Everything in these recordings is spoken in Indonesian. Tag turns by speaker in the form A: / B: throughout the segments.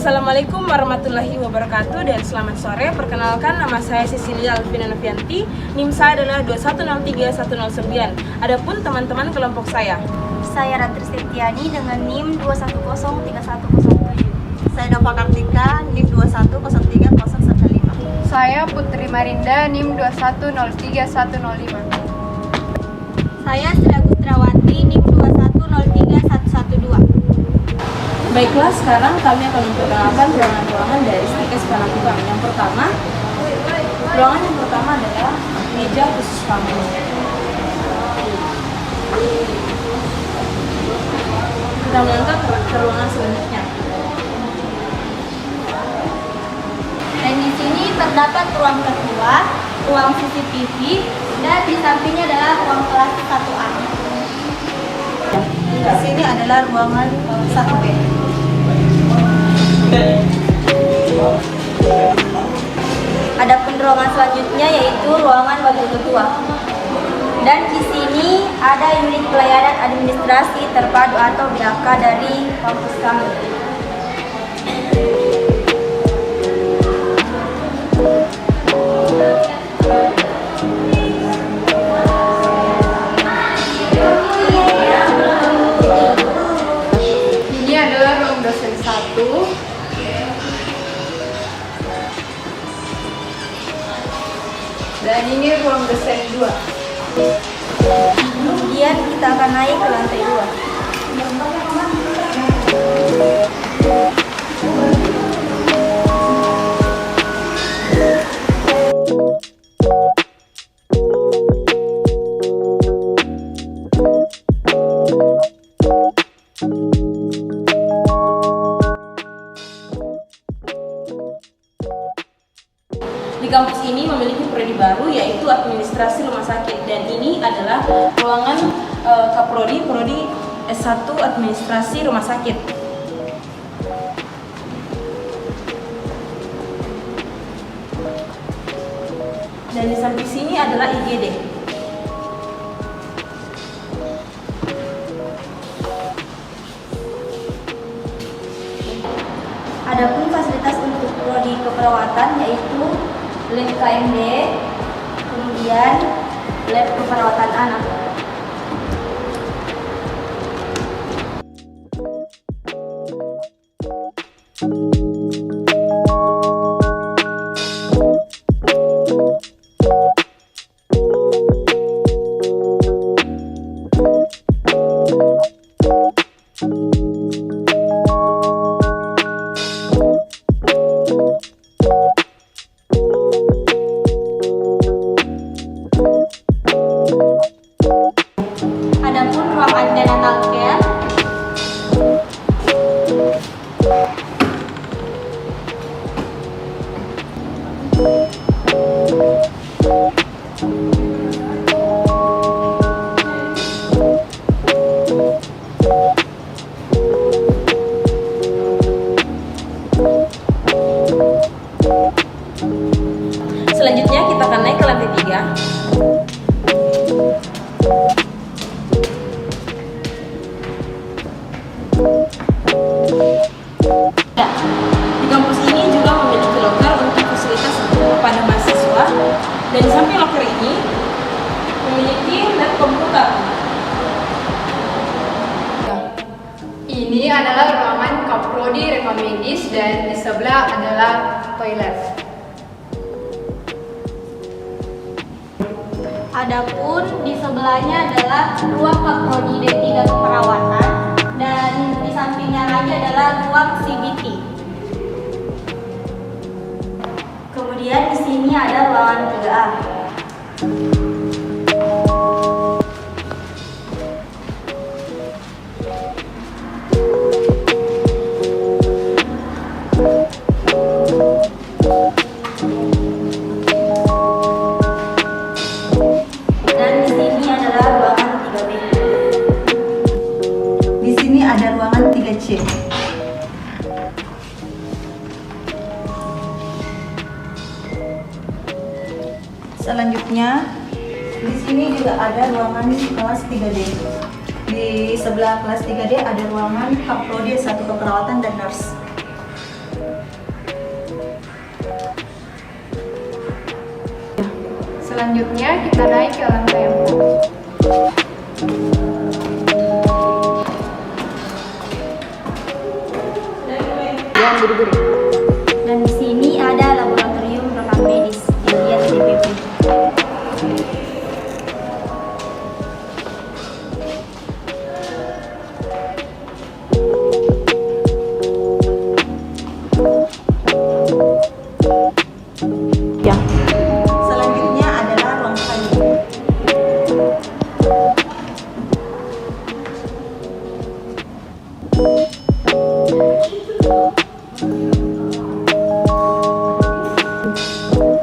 A: Assalamualaikum warahmatullahi wabarakatuh dan selamat sore. Perkenalkan, nama saya Cecilia Alvina Novianti. NIM saya adalah 2103109. Adapun teman-teman kelompok saya
B: Ratri Setiani dengan NIM 2103107.
C: Saya Nova Kartika, NIM 2103095.
D: Saya Putri Marinda, NIM 2103105.
B: Saya Sri Agustrawati, NIM 2103112.
A: Baiklah, sekarang kami akan memperkenalkan ruangan-ruangan dari Stikes Panakukang. Yang pertama, ruangan yang pertama adalah meja khusus tamu. Kita melangkah ke ruangan selanjutnya.
B: Dan di sini terdapat ruang kedua, ruang CCTV, dan di sampingnya adalah ruang kelas 1A.
C: Di sini adalah ruangan 1B.
B: Adapun ruangan selanjutnya yaitu ruangan wakil ketua. Dan di sini ada unit pelayanan administrasi terpadu atau BAK dari kampus kami.
D: Ini adalah ruang dosen 1. Dan ini ruang dosen 2.
B: Kemudian kita akan naik ke lantai 2.
A: Di kampus ini memiliki prodi baru yaitu administrasi rumah sakit, dan ini adalah ruangan Kaprodi, prodi S1 administrasi rumah sakit. Dan di samping sini adalah IGD.
B: Adapun fasilitas untuk prodi keperawatan yaitu lab KMD, kemudian lab keperawatan anak. Adapun ruang antenatal care
A: Selanjutnya kita akan naik ke lantai 3. Di kampus ini juga memiliki loker untuk fasilitas kepada mahasiswa, dan di samping loker ini memiliki lab komputer.
D: Ini adalah ruangan Kaprodi Rekam Medis dan di sebelah adalah toilet.
B: Adapun di sebelahnya adalah ruang Kaprodi D3 keperawatan, dan di sampingnya lagi adalah ruang CBT. Kemudian ada ruangan 3A. Dan di sini adalah ruangan 3B.
C: Di sini ada ruangan 3C. Selanjutnya, di sini juga ada ruangan kelas 3D. Di sebelah kelas 3D ada ruangan Kaprodi 1 keperawatan dan nurse.
D: Selanjutnya kita naik ke lantai 4.
B: Dan di sini ada laboratorium rekam medis dilihat DPP.
C: Selanjutnya adalah ruang kayu.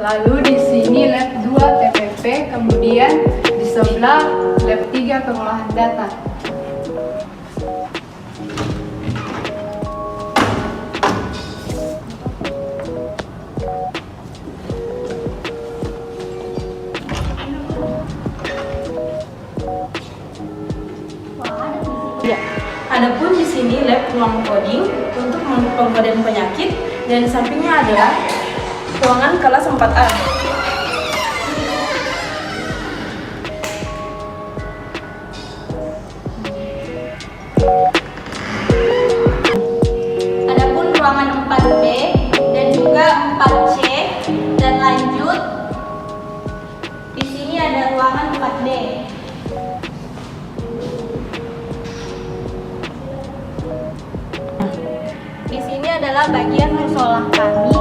D: Lalu di sini lab 2 TPP, kemudian di sebelah lab 3 pengolahan data.
A: Adapun di sini lab ruang coding untuk pengkodean penyakit, dan di sampingnya adalah ruangan kelas 4A.
B: Adapun ruangan 4B dan juga 4C dan lanjut di sini ada ruangan 4D. Di sini adalah bagian musola kami.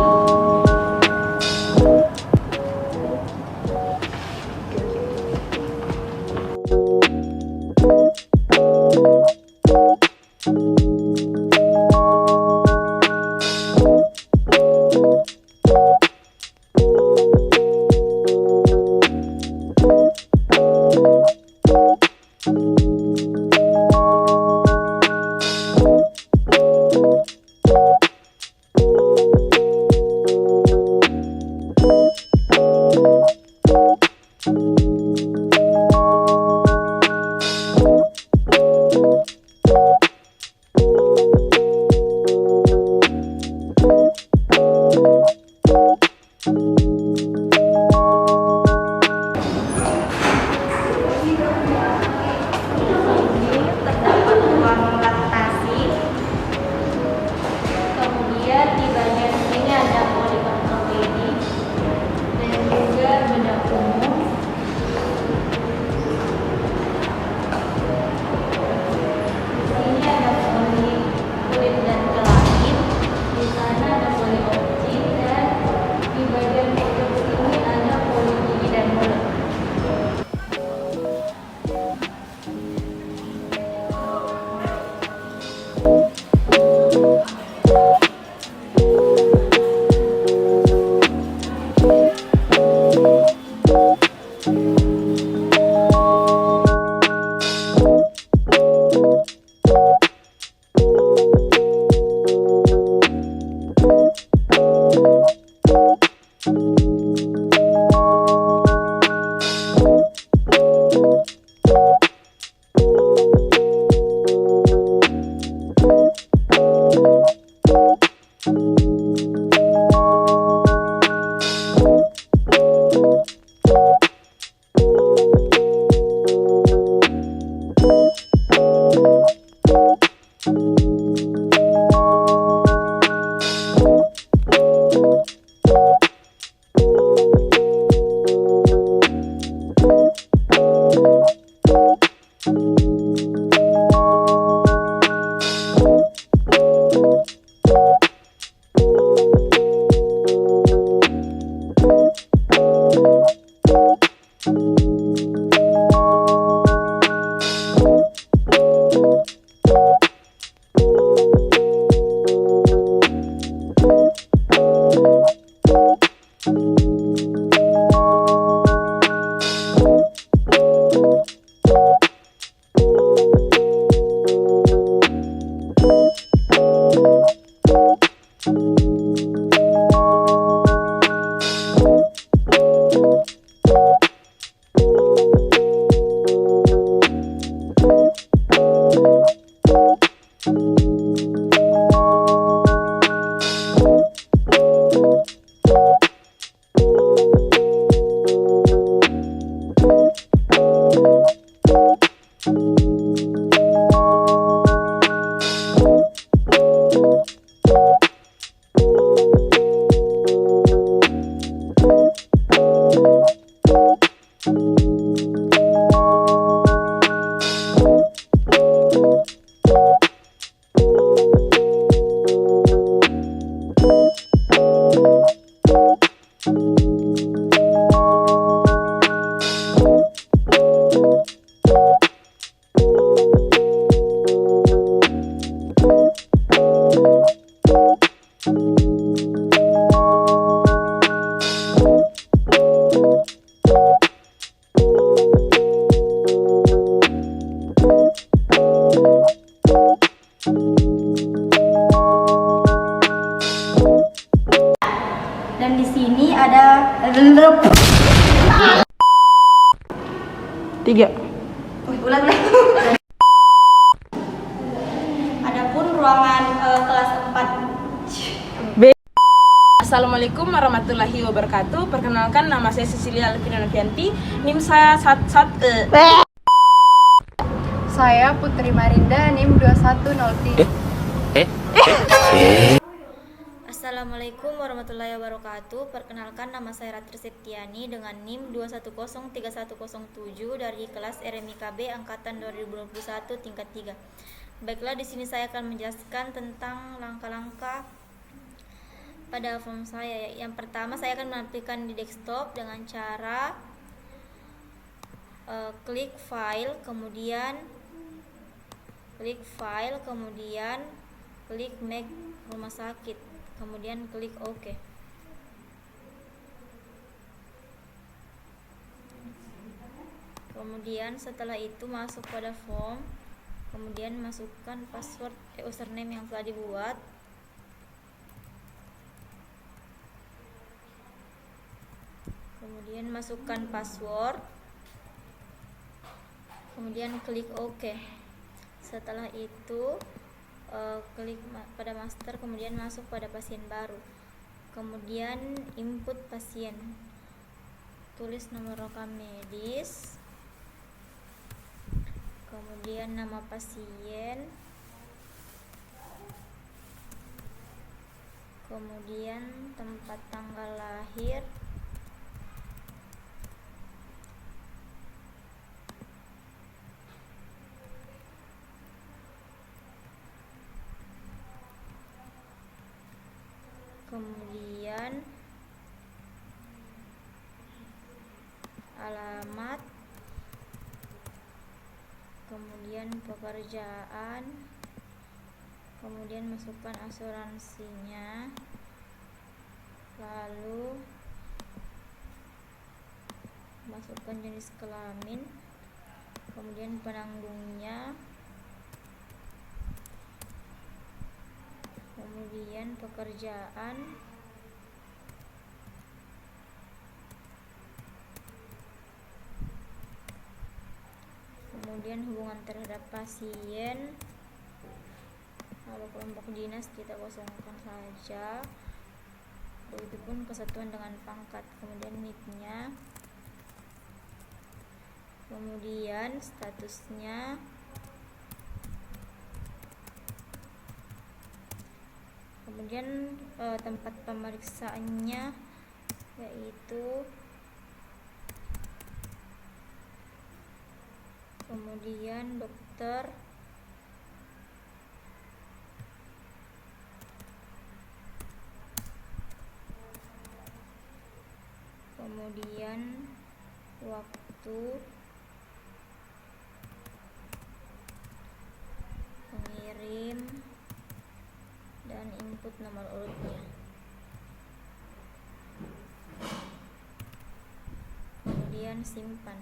A: Tiga.
B: Ulang. Adapun ruangan kelas 4.
A: Assalamualaikum warahmatullahi wabarakatuh. Perkenalkan, nama saya Cecilia Alvina Novianti. NIM saya 11.
D: Saya Putri Marinda, NIM 2103.
B: Assalamualaikum warahmatullahi wabarakatuh. Perkenalkan, nama saya Ratri Septiani dengan NIM 2103107 dari kelas RMIKB angkatan 2021 tingkat 3. Baiklah, di sini saya akan menjelaskan tentang langkah-langkah pada form saya. Yang pertama, saya akan menampilkan di desktop dengan cara klik file, kemudian klik make rumah sakit, kemudian klik OK. Kemudian setelah itu masuk pada form, kemudian masukkan password username yang telah dibuat. Kemudian masukkan password, kemudian klik OK. Setelah itu klik pada master, kemudian masuk pada pasien baru, kemudian input pasien, tulis nomor rekam medis, kemudian nama pasien, kemudian tempat tanggal lahir, kemudian alamat, kemudian pekerjaan, kemudian masukkan asuransinya, lalu masukkan jenis kelamin, kemudian penanggungnya, kemudian pekerjaan, kemudian hubungan terhadap pasien, lalu kelompok dinas kita kosongkan saja, begitupun kesatuan dengan pangkat, kemudian NIK-nya, kemudian statusnya, kemudian tempat pemeriksaannya yaitu, kemudian dokter, kemudian waktu pengirim, dan input nomor urutnya. Kemudian simpan.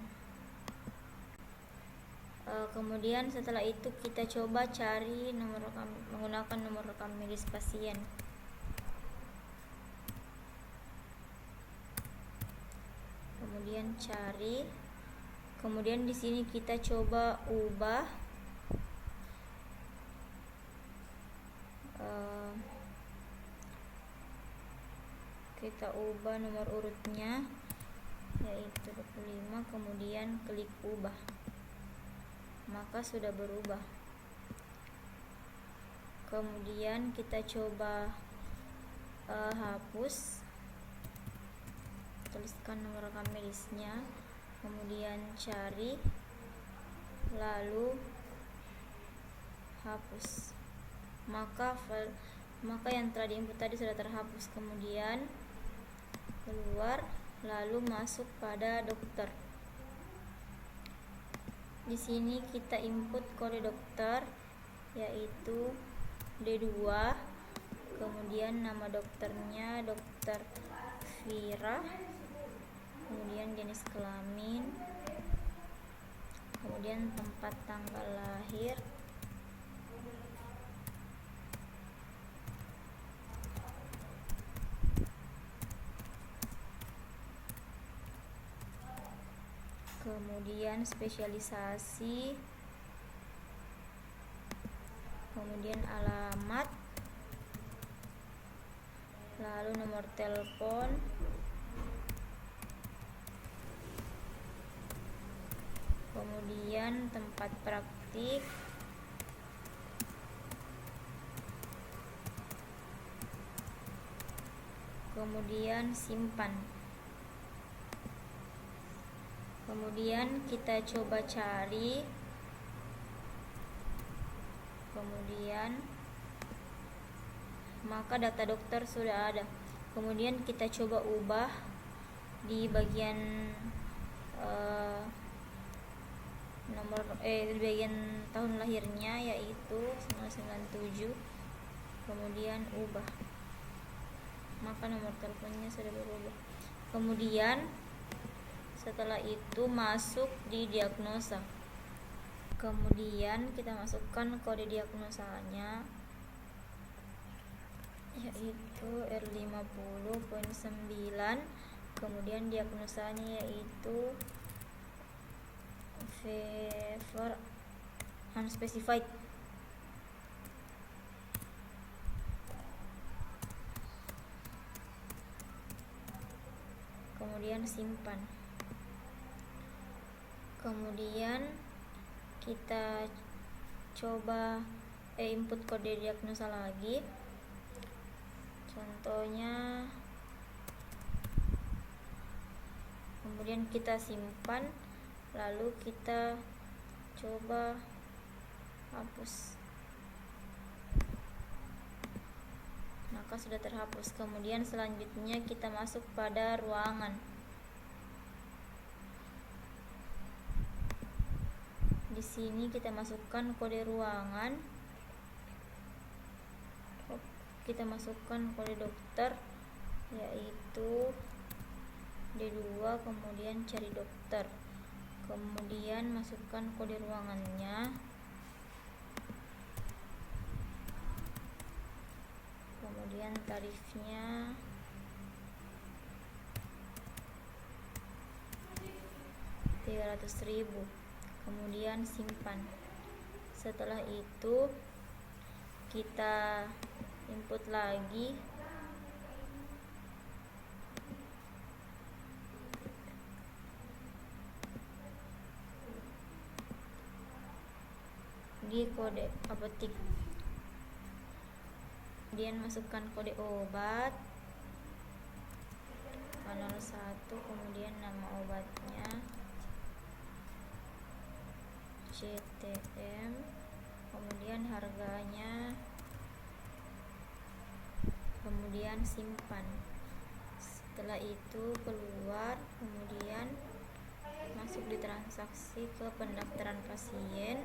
B: Kemudian setelah itu kita coba cari nomor rekam menggunakan nomor rekam medis pasien. Kemudian cari. Kemudian di sini kita coba ubah nomor urutnya yaitu 25, kemudian klik ubah, maka sudah berubah. Kemudian kita coba hapus, tuliskan nomor rekam medisnya, kemudian cari, lalu hapus, maka yang telah diinput tadi sudah terhapus. Kemudian keluar, lalu masuk pada dokter. Di sini kita input kode dokter yaitu D2, kemudian nama dokternya Dokter Vira, kemudian jenis kelamin, kemudian tempat tanggal lahir, kemudian spesialisasi, kemudian alamat, lalu nomor telepon, kemudian tempat praktik, kemudian simpan. Kemudian kita coba cari, kemudian maka data dokter sudah ada. Kemudian kita coba ubah di bagian di bagian tahun lahirnya, yaitu 1997. Kemudian ubah, maka nomor teleponnya sudah berubah. Kemudian setelah itu masuk di diagnosa. Kemudian kita masukkan kode diagnosanya, yaitu R50.9. kemudian diagnosanya yaitu fever unspecified. Kemudian simpan. Kemudian kita coba input kode diagnosa lagi. Contohnya, kemudian kita simpan, lalu kita coba hapus. Maka sudah terhapus. Kemudian selanjutnya kita masuk pada ruangan. Di sini kita masukkan kode ruangan. Kita masukkan kode dokter, yaitu D2, kemudian cari dokter. Kemudian masukkan kode ruangannya. Kemudian tarifnya. Rp300.000. Kemudian simpan. Setelah itu kita input lagi. Di kode apotik, kemudian masukkan kode obat 01, kemudian nama obatnya CTM, kemudian harganya, kemudian simpan. Setelah itu keluar, kemudian masuk di transaksi ke pendaftaran pasien,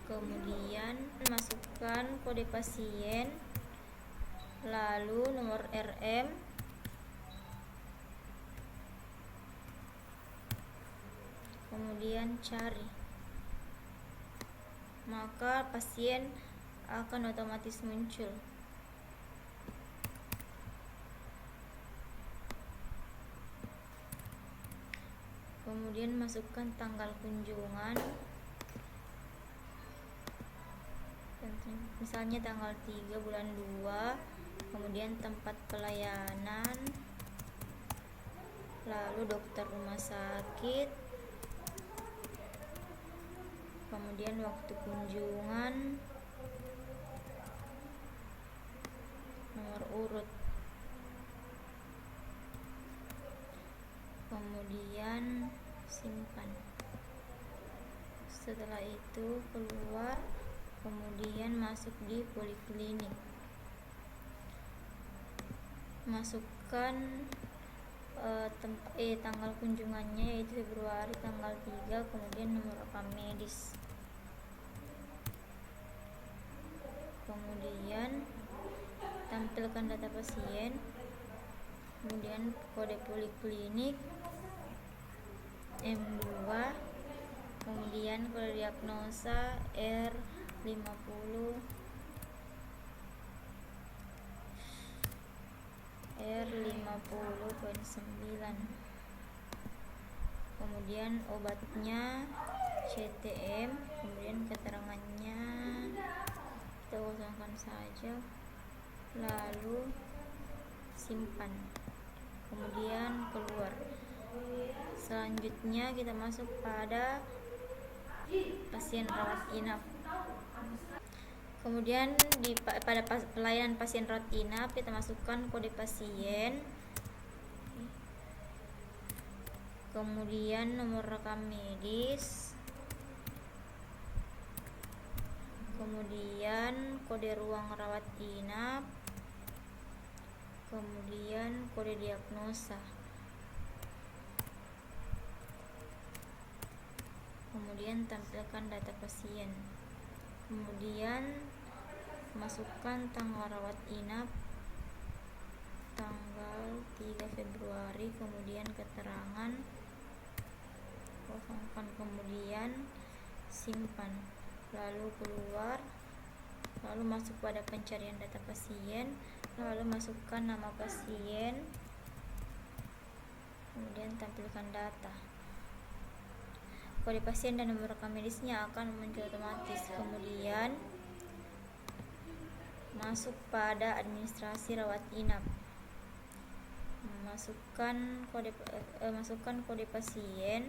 B: kemudian masukkan kode pasien, lalu nomor RM, kemudian cari. Maka pasien akan otomatis muncul. Kemudian masukkan tanggal kunjungan, misalnya tanggal 3 bulan 2, kemudian tempat pelayanan, lalu dokter rumah sakit, kemudian waktu kunjungan, nomor urut, kemudian simpan. Setelah itu keluar, kemudian masuk di poliklinik, masukkan tanggal kunjungannya, yaitu Februari tanggal 3, kemudian nomor rekam medis, kemudian tampilkan data pasien, kemudian kode poliklinik M2, kemudian kode diagnosa R50.9, kemudian kemudian obatnya CTM, kemudian keterangannya kita kosongkan saja, lalu simpan, kemudian keluar. Selanjutnya kita masuk pada pasien rawat inap. Kemudian pada pelayanan pasien rawat inap kita masukkan kode pasien, kemudian nomor rekam medis, kemudian kode ruang rawat inap, kemudian kode diagnosa, kemudian tampilkan data pasien, kemudian masukkan tanggal rawat inap tanggal 3 Februari, kemudian keterangan, kosongkan, kemudian simpan, lalu keluar, lalu masuk pada pencarian data pasien, lalu masukkan nama pasien, kemudian tampilkan data. Kode pasien dan nomor rekam medisnya akan muncul otomatis. Kemudian masuk pada administrasi rawat inap, masukkan kode pasien,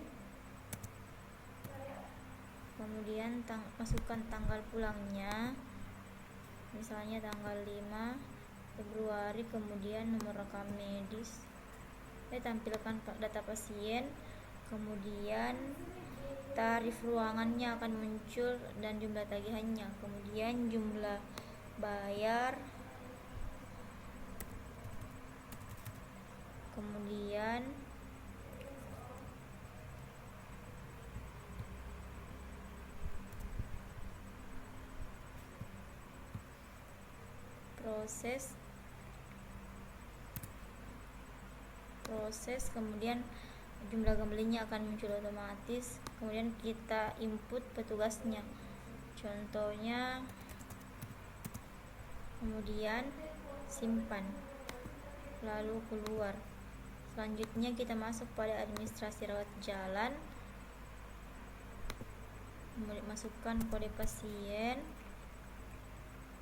B: kemudian masukkan tanggal pulangnya, misalnya tanggal 5 Februari, kemudian nomor rekam medis, tampilkan data pasien, kemudian tarif ruangannya akan muncul dan jumlah tagihannya, kemudian jumlah bayar, kemudian proses, kemudian jumlah gembelenya akan muncul otomatis, kemudian kita input petugasnya, contohnya, kemudian simpan, lalu keluar. Selanjutnya kita masuk pada administrasi rawat jalan, kemudian masukkan kode pasien,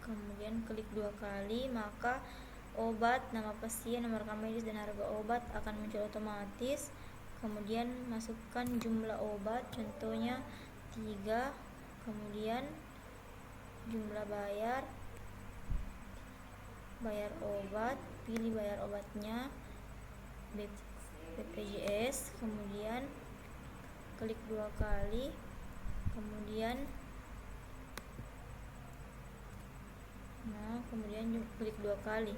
B: kemudian klik 2 kali, maka obat, nama pasien, nomor rekam medis, dan harga obat akan muncul otomatis. Kemudian masukkan jumlah obat, contohnya 3, kemudian jumlah bayar obat, pilih bayar obatnya BPJS, kemudian klik 2 kali, kemudian klik 2 kali,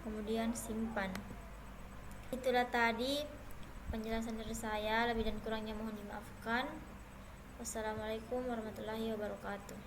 B: kemudian simpan. Itulah tadi penjelasan dari saya, lebih dan kurangnya mohon dimaafkan. Wassalamualaikum warahmatullahi wabarakatuh.